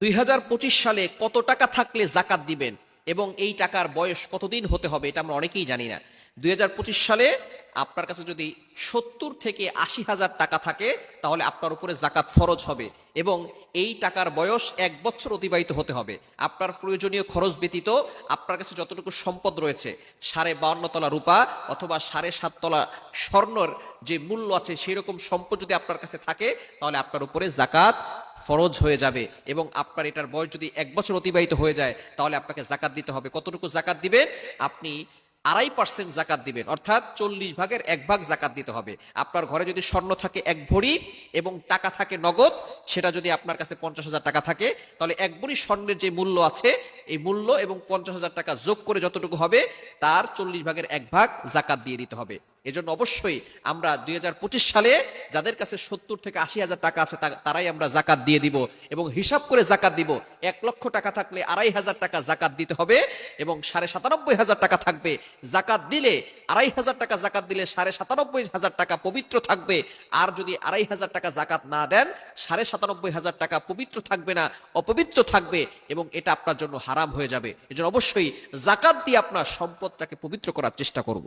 2025 সালে কত টাকা থাকলে জাকাত দিবেন এবং এই টাকার বয়স কতদিন হতে হবে এটা আমরা অনেকেই জানি না। 2025 সালে আপনার কাছে যদি 70 থেকে 80,000 টাকা থাকে তাহলে আপনার উপরে জাকাত ফরজ হবে এবং এই টাকার বয়স 1 বছর অতিবাহিত হতে হবে। আপনার প্রয়োজনীয় খরচ ব্যতীত আপনার কাছে যতটুকু সম্পদ রয়েছে 52.5 তলা রূপা অথবা 7.5 তলা স্বর্ণর যে মূল্য আছে সেই রকম সম্পদ যদি আপনার কাছে থাকে তাহলে আপনার উপরে জাকাত ফরজ হয়ে যাবে এবং আপনার এটার বয়স যদি 1 বছর অতিবাহিত হয়ে যায় তাহলে আপনাকে জাকাত দিতে হবে। কতটুকু জাকাত দিবেন? আপনি 2.5% জাকাত দিবেন, অর্থাৎ 40 ভাগের 1 ভাগ জাকাত দিতে হবে। আপনার ঘরে যদি স্বর্ণ থাকে 1 ভরি এবং টাকা থাকে নগদ, সেটা যদি আপনার কাছে 50,000 টাকা থাকে তাহলে 1 ভরি স্বর্ণের যে মূল্য আছে এই মূল্য এবং 50,000 টাকা যোগ করে যতটুকু হবে তার 40 ভাগের 1 ভাগ জাকাত দিয়ে দিতে হবে। এজন্য অবশ্যই আমরা 2025 সালে যাদের কাছে 70 থেকে 80,000 টাকা আছে তারাই আমরা জাকাত দিয়ে দিব এবং হিসাব করে জাকাত দিব। 1 লক্ষ টাকা থাকলে 2,500 টাকা জাকাত দিতে হবে এবং 97,500 টাকা থাকবে জাকাত দিলে 2,500 টাকা জাকাত দিলে 97,500 টাকা পবিত্র থাকবে। আর যদি 2,500 টাকা জাকাত না দেন 97,500 টাকা পবিত্র থাকবে না, অপবিত্র থাকবে এবং এটা আপনার জন্য হারাম হয়ে যাবে। এজন্য অবশ্যই জাকাত দিয়ে আপনার সম্পদটাকে পবিত্র করার চেষ্টা করব।